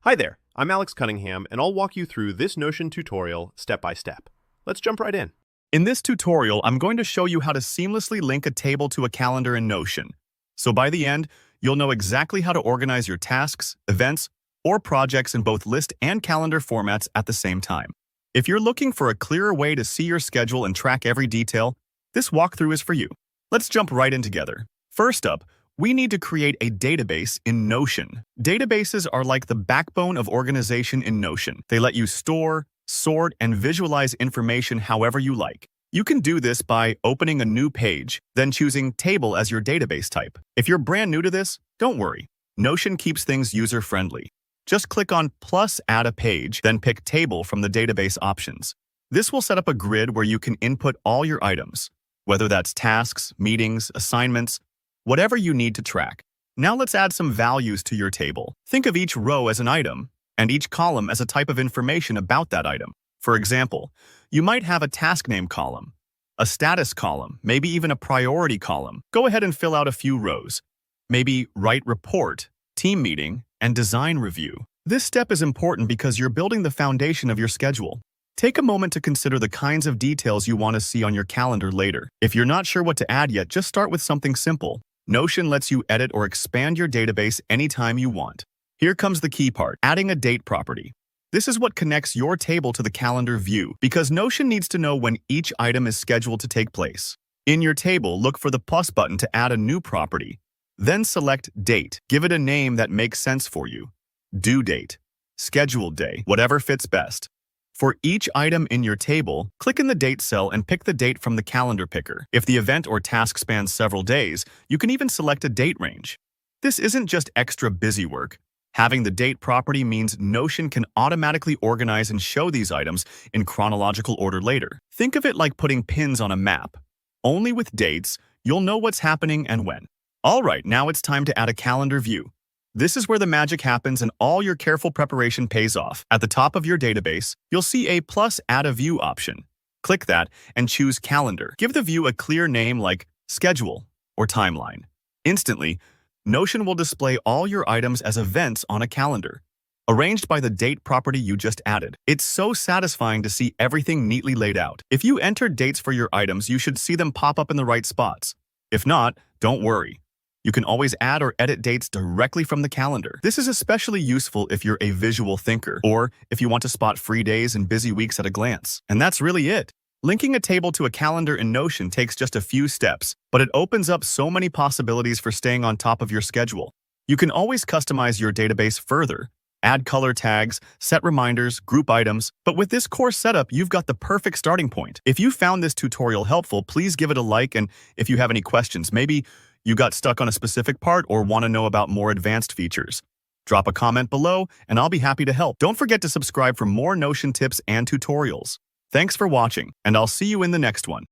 Hi there, I'm Alex Cunningham, and I'll walk you through this Notion tutorial step by step. Let's jump right in. In this tutorial, I'm going to show you how to seamlessly link a table to a calendar in Notion. So by the end, you'll know exactly how to organize your tasks, events, or projects in both list and calendar formats at the same time. If you're looking for a clearer way to see your schedule and track every detail, this walkthrough is for you. Let's jump right in together. First up, we need to create a database in Notion. Databases are like the backbone of organization in Notion. They let you store, sort, and visualize information however you like. You can do this by opening a new page, then choosing Table as your database type. If you're brand new to this, don't worry. Notion keeps things user-friendly. Just click on plus add a page, then pick Table from the database options. This will set up a grid where you can input all your items, whether that's tasks, meetings, assignments, whatever you need to track. Now let's add some values to your table. Think of each row as an item, and each column as a type of information about that item. For example, you might have a task name column, a status column, maybe even a priority column. Go ahead and fill out a few rows. Maybe write report, team meeting, and design review. This step is important because you're building the foundation of your schedule. Take a moment to consider the kinds of details you want to see on your calendar later. If you're not sure what to add yet, just start with something simple. Notion lets you edit or expand your database anytime you want. Here comes the key part, adding a date property. This is what connects your table to the calendar view, because Notion needs to know when each item is scheduled to take place. In your table, look for the plus button to add a new property. Then select Date. Give it a name that makes sense for you. Due date, scheduled day, whatever fits best. For each item in your table, click in the date cell and pick the date from the calendar picker. If the event or task spans several days, you can even select a date range. This isn't just extra busy work. Having the date property means Notion can automatically organize and show these items in chronological order later. Think of it like putting pins on a map. Only with dates, you'll know what's happening and when. All right, now it's time to add a calendar view. This is where the magic happens and all your careful preparation pays off. At the top of your database, you'll see a plus add a view option. Click that and choose Calendar. Give the view a clear name like Schedule or Timeline. Instantly, Notion will display all your items as events on a calendar, arranged by the date property you just added. It's so satisfying to see everything neatly laid out. If you entered dates for your items, you should see them pop up in the right spots. If not, don't worry. You can always add or edit dates directly from the calendar. This is especially useful if you're a visual thinker, or if you want to spot free days and busy weeks at a glance. And that's really it. Linking a table to a calendar in Notion takes just a few steps, but it opens up so many possibilities for staying on top of your schedule. You can always customize your database further, add color tags, set reminders, group items, but with this core setup, you've got the perfect starting point. If you found this tutorial helpful, please give it a like, and if you have any questions, maybe you got stuck on a specific part or want to know about more advanced features, drop a comment below and I'll be happy to help. Don't forget to subscribe for more Notion tips and tutorials. Thanks for watching, and I'll see you in the next one.